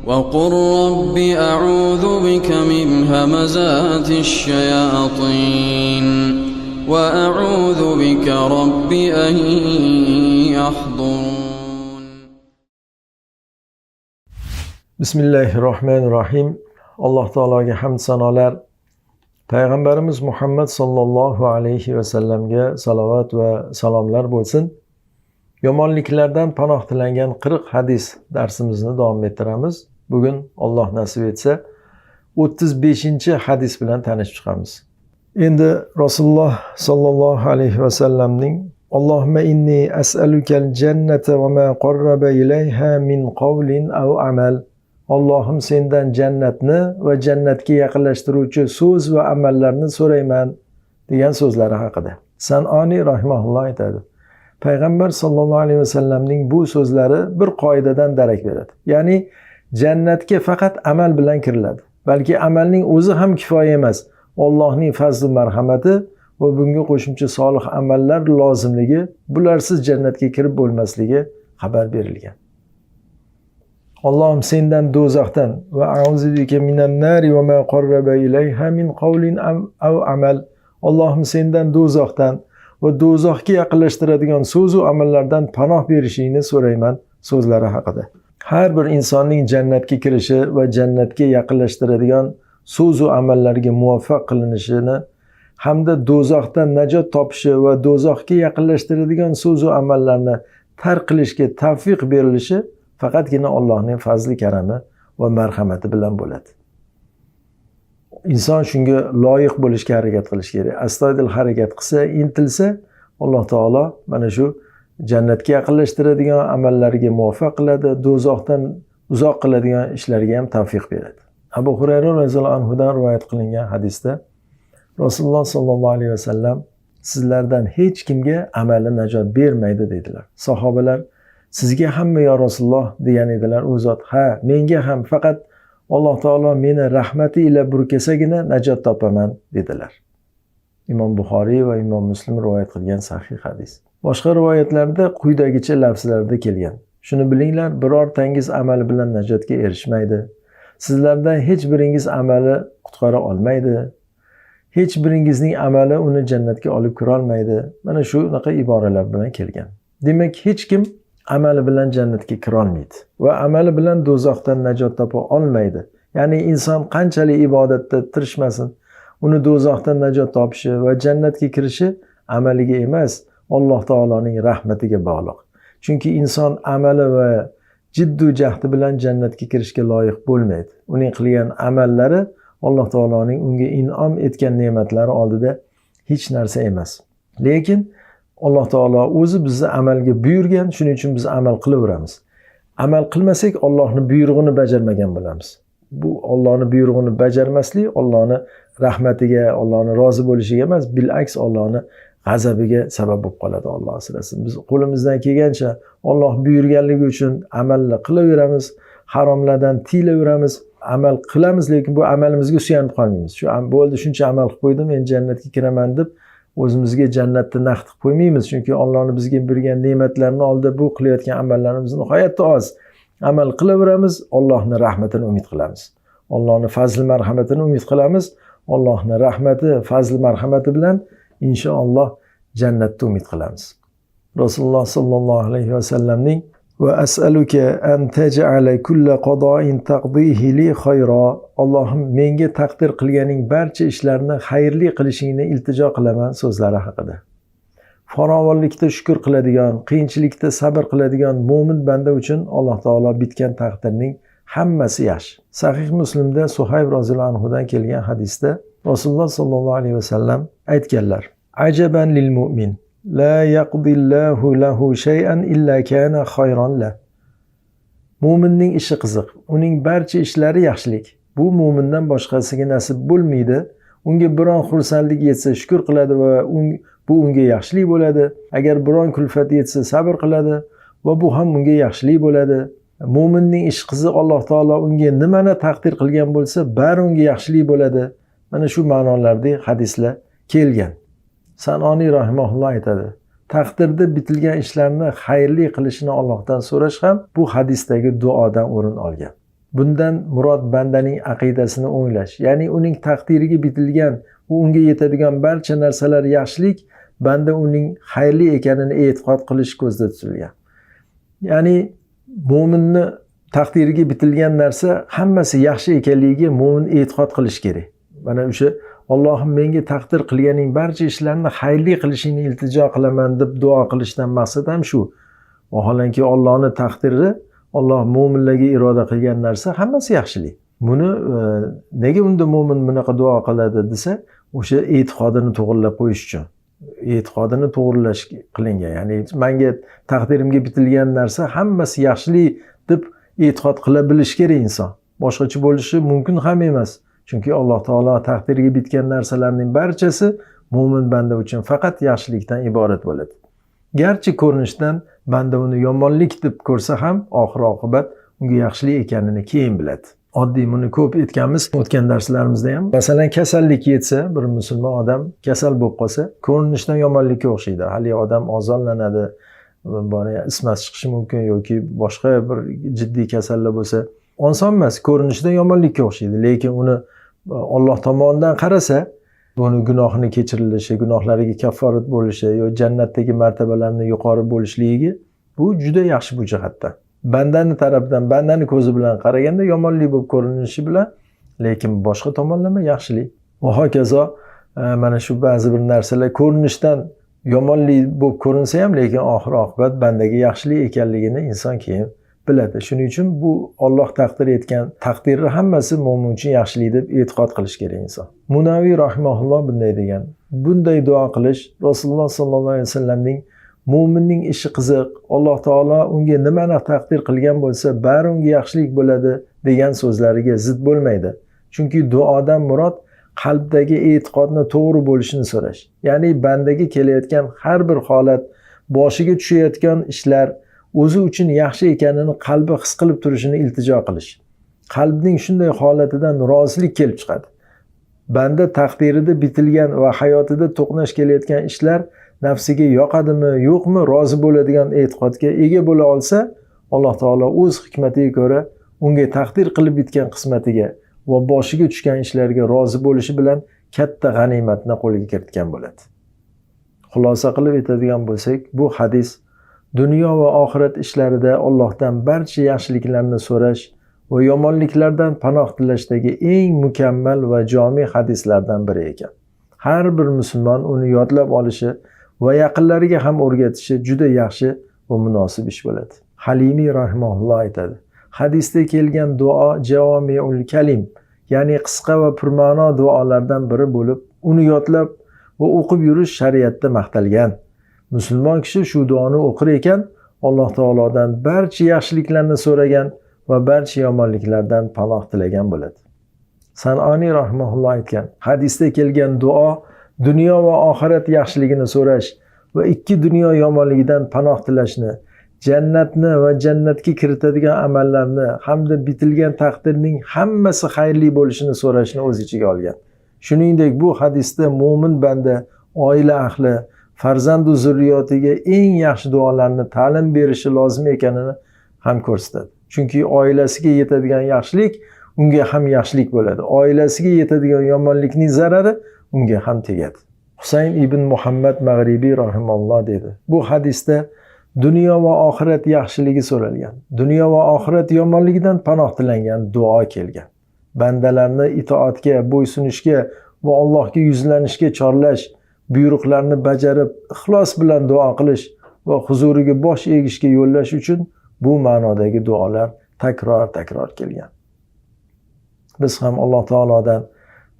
وقل رب أعوذ بك من همزات الشياطين وأعوذ بك رب أن يحضرون. Bismillahirrahmanirrahim. Alloh taologa hamd sanolar, Payg'ambarimiz Muhammad sallallohu alayhi va sallamga salovat va salomlar bo'lsin. Yomonliklardan panoh tilangan 40 hadis darsimizni davom ettiramiz. Bugun Alloh nasib etsa 35-hadis bilan tanishib chiqamiz. Endi Rasululloh sallallohu alayhi va sallamning Allohumma inni as'alukal jannata va ma qarraba ilayha min qawlin aw amal. Allohim sendan jannatni va jannatga yaqinlashtiruvchi so'z va amallarni so'rayman degan so'zlari haqida. San'oniy rahimahulloh aytadi. Payg'ambar sallallohu alayhi va sallamning bu so'zlari bir qoidadan darak beradi. Ya'ni jannatga faqat amal bilan kiriladi. Balki amalning o'zi ham kifoya emas. Allohning fazli marhamati va bunga qo'shimcha solih amallar lozimligi, bularsiz jannatga kirib bo'lmasligi xabar berilgan. Allohim sendan do'zaxdan va a'uzu bika minan nari va ma qarraba ilayha min qawlin aw amal. Allohim sendan do'zaxdan va do'zaxga yaqinlashtiradigan so'z va amallardan panoh berishingni so'rayman so'zlari haqida. Har bir insonning jannatga kirishi va jannatga yaqinlashtiradigan so'z va amallarga muvaffaq qilinishini hamda do'zaxdan najot topishi va do'zaxga yaqinlashtiradigan so'z va amallarni tark qilishga tavfiq berilishi faqatgina Allohning fazli karami va marhamati bilan bo'ladi. Inson shunga loyiq bo'lishga harakat qilish kerak. Astoydil harakat qilsa, intilsa, Alloh taolo mana shu jannatga yaqinlashtiradigan amallarga muvaffaq qiladi, do'zaxdan uzoq qiladigan ishlarga ham tavfiq beradi. Abu Hurayra roziyallohu anhudan rivoyat qilingan hadisda Rasululloh sallallohu alayhi vasallam sizlardan hech kimga amali najot bermaydi dedilar. Sahobalar sizga hamma ya Rasululloh degan edilar. U zot ha, menga ham, faqat Alloh taolo meni rahmati ila burkasagina najot topaman dedilar. Imom Buxoriy va Imom Muslim rivoyat qilgan sahih hadis. Boshqa rivoyatlarda quyidagicha lafzlarda kelgan. Shuni bilinglar, birortangiz amali bilan najotga erishmaydi. Sizlardan hech biringiz amali qutqara olmaydi. Hech biringizning amali uni jannatga olib kira olmaydi. Mana shunaqa iboralar bilan kelgan. Demak, hech kim amali bilan jannatga kira olmaydi va amali bilan do'zaxdan najot topa olmaydi. Ya'ni inson qanchalik ibodatda tirishmasin, uni do'zaxdan najot topishi va jannatga kirishi amaliga emas, Alloh taoloning rahmatiga bog'liq. Chunki inson amali va jiddu jahdi bilan jannatga kirishga loyiq bo'lmaydi. Uning qilgan amallari Alloh taoloning unga in'om etgan ne'matlari oldida hech narsa emas. Lekin Alloh taolo o'zi bizni amalga buyurgan, shuning uchun biz amal qilaveramiz. Amal qilmasak Allohning buyrug'ini bajarmagan bo'lamiz. Bu Allohning buyrug'ini bajarmaslik Allohning rahmatiga, Allohning rozi bo'lishiga emas, bilaks Allohning g'azabiga sabab bo'lib qoladi. Alloh asrasin. Biz qo'limizdan kelgancha Alloh buyurganligi uchun amalni qilaveramiz, haromlardan tiyilaveramiz, amal qilamiz, lekin bu amalimizga suyanib qolmaymiz. Shu bo'ldi, shuncha amal qilib qo'ydim, endi jannatga kiraman deb o'zimizga jannatni naqd qilib qo'ymaymiz. Chunki Allohning bizga bergan ne'matlarini oldida bu qilayotgan amallarimiz nihoyatda oz. Amal qilaveramiz, Allohning rahmatini umid qilamiz. Allohning fazl marhamatini umid qilamiz. Allohning rahmati, fazl marhamati bilan inshaalloh jannatni umid qilamiz. Rasululloh sallallohu alayhi va sallamning va as'aluka an taj'ala kulla qada'in taqdihi li khayra. Allohim menga taqdir qilganing barcha ishlarni xayrli qilishingni iltijo qilaman so'zlari haqida. Farovonlikda shukr qiladigan, qiyinchilikda sabr qiladigan mo'min banda uchun Alloh taolo bitgan taqdirning hammasi yaxshi. Sahih Muslimda Suhayb roziyallohu anhudan kelgan hadisda Rasululloh sallallohu alayhi va sallam aytganlar: "Ajaban lil mu'min, la yaqdillahu lahu shay'an illa kana khayran la." Mo'minning ishi qiziq, uning barcha ishlari yaxshilik. Bu mo'mindan boshqasiga nasib bo'lmaydi. Unga biron xursandlik yetsa shukr qiladi va bu unga yaxshilik bo'ladi. Agar biron kulfat yetsa sabr qiladi va bu ham unga yaxshilik bo'ladi. Mo'minning ishi qiziq, Alloh taolo unga nimani taqdir qilgan bo'lsa, bari unga yaxshilik bo'ladi. Mana shu ma'nolardagi hadislar kelgan. San'oniy rahimahulloh aytadi: taqdirda bitilgan ishlarni xayrli qilishini Allohdan so'rash ham bu hadisdagi duodan o'rin olgan. Bundan murod bandaning aqidasini o'nglash, ya'ni uning taqdiriga bitilgan va unga yetadigan barcha narsalar yaxshilik, banda uning xayrli ekanini e'tiqod qilish ko'zda tutilgan. Ya'ni mo'minni taqdiriga bitilgan narsa hammasi yaxshi ekanligiga mo'min e'tiqod qilish kerak. Mana o'sha Allohim menga taqdir qilganing barcha ishlarini xayrli qilishingni iltijo qilaman deb duo qilishdan maqsad ham shu. Vaholanki Allohning taqdiri, Alloh mo'minlarga iroda qilgan narsa hammasi yaxshilik. Buni nega unda mo'min bunaqa duo qiladi desa, o'sha e'tiqodini to'g'rilab qo'yish uchun. E'tiqodini to'g'rilash qilingan. Ya'ni menga taqdirimga bitilgan narsa hammasi yaxshilik deb e'tiqod qila bilish kerak inson. Boshqacha bo'lishi mumkin ham emas. Chunki Alloh taolo taqdiriga bitgan narsalarning barchasi mo'min banda uchun faqat yaxshilikdan iborat bo'ladi. Garchi ko'rinishdan banda uni yomonlik deb ko'rsa ham, oxir-oqibat unga yaxshilik ekanini keyin biladi. Oddiy buni ko'p aytganmiz o'tgan darslarimizda ham. Masalan, kasallik yetsa, bir musulmon odam kasal bo'lib qolsa, ko'rinishdan yomonlikka o'xshaydi. Hali odam ozorlanadi, ismas chiqishi mumkin yoki boshqa bir jiddiy kasallik bo'lsa, oson emas, ko'rinishdan yomonlikka o'xshaydi. Lekin uni Alloh tomonidan qarasa, buni gunohini kechirilishi, gunohlariga kafforat bo'lishi yoki jannatdagi martabalarning yuqori bo'lishligiga bu juda yaxshi bu jihatdan. Bandani tarafidan, bandani ko'zi bilan qaraganda yomonlik bo'lib ko'rinishi bilan, lekin boshqa tomonlama yaxshilik. Va hokazo mana shu ba'zi bir narsalar ko'rinishdan yomonlik bo'lib ko'rinsa ham, lekin oxir-oqibat bandaga yaxshilik ekanligini inson keyin biladi. Shuning uchun bu Alloh taqdir etgan taqdirni hammasi mo'min uchun yaxshilik deb e'tiqod qilish kerak inson. Munaviy rahimahulloh bunday degan. Bunday duo qilish Rasululloh sollallohu alayhi vasallamning mo'minning ishi qiziq, Alloh taolo unga nimani taqdir qilgan bo'lsa, bari unga yaxshilik bo'ladi degan so'zlariga zid bo'lmaydi. Chunki duodan murod qalbdagi e'tiqodni to'g'ri bo'lishini so'rash. Ya'ni bandaga kelayotgan har bir holat, boshiga tushayotgan ishlar o'zi uchun yaxshi ekanini qalbi his qilib turishini iltijo qilish. Qalbning shunday holatidan rozilik kelib chiqadi. Banda taqdirida bitilgan va hayotida to'qnash kelayotgan ishlar nafsiga yoqadimi, yo'qmi, rozi bo'ladigan e'tiqodga ega bo'la olsa, Alloh taolo o'z hikmatiga ko'ra unga taqdir qilib bitgan qismatiga va boshiga tushgan ishlarga rozi bo'lishi bilan katta g'animatni qo'lga kiritgan bo'ladi. Xulosa qilib aytadigan bo'lsak, bu hadis dunyo va oxirat ishlarida Allohdan barcha yaxshiliklarni so'rash va yomonliklardan panoh tilashdagi eng mukammal va jami hadislardan biri ekan. Har bir musulmon uni yodlab olishi va yaqinlariga ham o'rgatishi juda yaxshi va munosib ish bo'ladi. Halimiy rahimahulloh aytadi: hadisda kelgan duo javomiul kalim, ya'ni qisqa va purma'no duolardan biri bo'lib, uni yodlab va o'qib yurish shariatda maqtalgan. Musulmon kishi shu duoni o'qir ekan, Alloh taolodan barcha yaxshiliklarni so'ragan va barcha yomonliklardan panoh tilagan bo'ladi. San'oniy rahimahulloh aytgan: hadisda kelgan duo dunyo va oxirat yaxshiligini so'rash va ikki dunyo yomonligidan panoh tilashni, jannatni va jannatga kiritadigan amallarni hamda bitilgan taqdirning hammasi xayrli bo'lishini so'rashni o'z ichiga olgan. Shuningdek, bu hadisda mo'min banda oila ahli, farzandu zurriyotiga eng yaxshi duolarni ta'lim berishi lozim ekanini ham ko'rsatadi. Chunki oilasiga yetadigan yaxshilik unga ham yaxshilik bo'ladi. Oilasiga yetadigan yomonlikning zarari unga ham tegadi. Husayn ibn Muhammad Mag'ribiy rahimalloh dedi: bu hadisda dunyo va oxirat yaxshiligi so'ralgan, dunyo va oxirat yomonligidan panoh tilangan duo kelgan. Bandalarni itoatga, bo'ysunishga va Allohga yuzlanishga chorlash, buyruqlarni bajarib, ixlos bilan duo qilish va huzuriga bosh egishga yo'llash uchun bu ma'nodagi duolar takror kelgan. Biz ham Alloh taolodan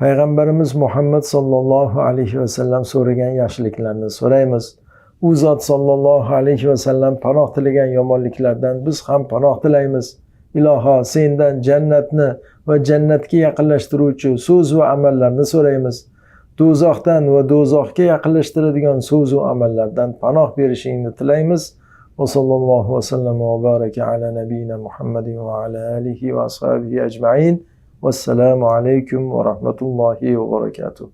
Payg'ambarimiz Muhammad sallallohu alayhi va sallam so'ragan yaxshiliklarni so'raymiz. U zot sallallohu alayhi va sallam panoh tilagan yomonliklardan biz ham panoh tilaymiz. Iloho, sendan jannatni va jannatga yaqinlashtiruvchi so'z va amallarni so'raymiz. Do'zaxdan va do'zaxga yaqinlashtiradigan so'z va amallardan panoh berishingni tilaymiz. Va sallallohu va sallam va baraka ala nabiyina Muhammadin va ala alihi va ashabihi ajma'in. Vassalamu alaykum va rahmatullohi va barakatuh.